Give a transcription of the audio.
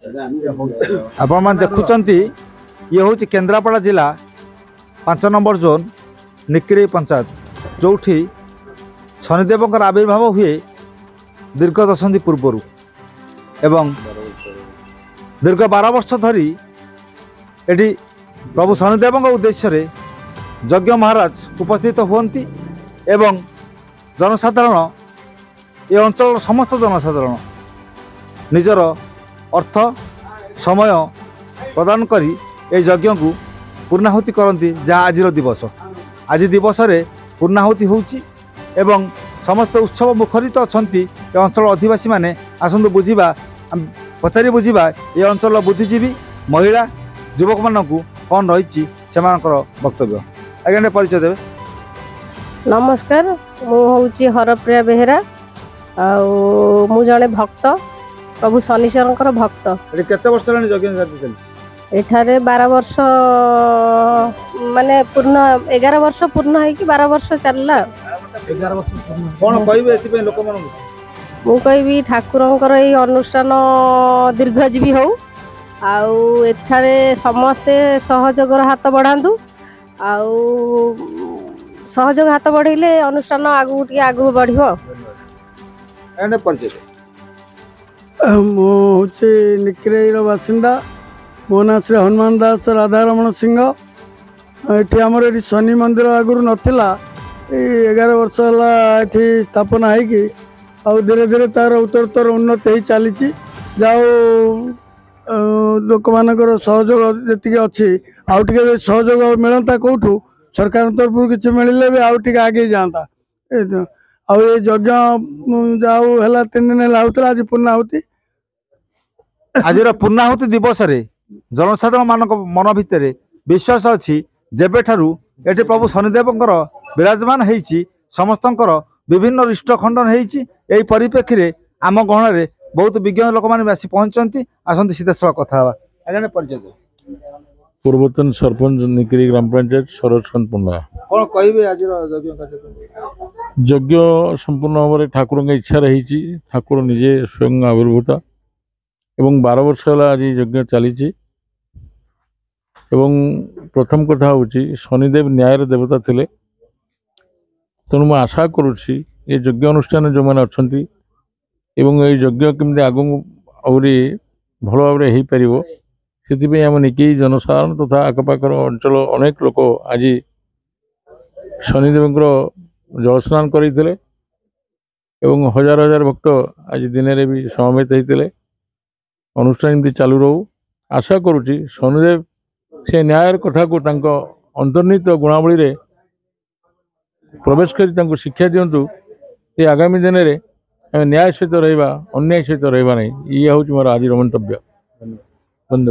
आपण मान देखुचंती ये हूँ केन्द्रापड़ा जिला 5 नंबर जोन निकिरी पंचायत जोठी शनिदेव आविर्भाव हुए दीर्घ दशंधि पूर्वर एवं दीर्घ 12 वर्ष धरी एटी प्रभु शनिदेव उद्देश्य यज्ञ महाराज उपस्थित हुंती एवं जनसाधारण ये अंचल समस्त जनसाधारण निजर अर्थ समय प्रदान करी ए यज्ञ को पूर्णाहुति करती जहाँ आज दिवस आज दिवस रे पूर्णाहुति होउची एवं समस्त उत्सव मुखरित अच्छा अंचल अधिवासी माने आसतु बुझा पचारि बुझा ये अंचल बुद्धिजीवी महिला युवक मानक कौन रही वक्तव्य आज्ञा परिचय देवे। नमस्कार मुझे हरप्रिया बेहेरा मु जड़े भक्त प्रभु शनिश्वर भक्त। केते वर्ष यज्ञ एठारे 12 वर्ष माने पूर्ण 11 वर्ष पूर्ण है कि 12 वर्ष चलला। 11 वर्ष कौन कहबे लोक मन मु कहबी ठाकुरंकर ये अनुष्ठान दीर्घजीवी हो आउ एठारे समस्ते सहयोगर हाथ बढ़ातु आउ सहयोग हाथ बढ़ेले अनुष्ठान आगु टी आगु बढ़ियो। मुझे निकिरेर बासिंदा मो ना श्री हनुमान दास राधारमण सिंह ये आमर ये शनि मंदिर आगुरी नाला 11 वर्ष है स्थापना है आउ धीरे धीरे तार उत्तरोत्तर उन्नति हो चली जाओ लोक मान सहयोग जी अच्छी आउ टे सहयोग मिलता कौटू सरकार तरफ किसी मिले भी आउ टे आगे जाता आउ ये यज्ञ जाऊ है 3 दिन होता आज पूर्णाहुति आज पूर्णाहुति दिवस रे जनसाधारण मान मन भितर विश्वास अच्छी जेबे ठारू एटी प्रभु शनिदेव विराजमान होती समस्त विभिन्न रिष्ट खंडन होती परिप्रेक्षी में आम गहन में बहुत विज्ञ लोक मैंने आसी पहुंचती आसती सीधासल कथा आज्ञा परिचय पूर्वतन सरपंच निकिरी ग्राम पंचायत सरोज पंडा कौन कहे आज यज्ञ संपूर्ण भाव में ठाकुर इच्छा रही ठाकुर निजे स्वयं आविर्भूता एवं 12 वर्ष है आज यज्ञ चली प्रथम कथा हूँ शनिदेव न्याय देवता थिले तेणु मैं आशा करुँची ये यज्ञ अनुष्ठान जो मैंने अच्छा एवं ये यज्ञ केमती आग आहरी भल भाव में हो पार से आम निकी जनसाधारण तथा आखपाखर अंचल अनेक लोक आज शनिदेव जलस्नान करते हजार हजार भक्त आज दिन में भी समवेत होते अनुष्ठान एमती चालू रहू आशा करुँची शनिदेव से न्याय कथा को अंतर्निहित गुणावली रे प्रवेश कर शिक्षा दिंतु ये आगामी दिन में न्याय सहित रहा अन्याय सहित रहा नहीं ये हूँ मोर आज मंतव्य। बंद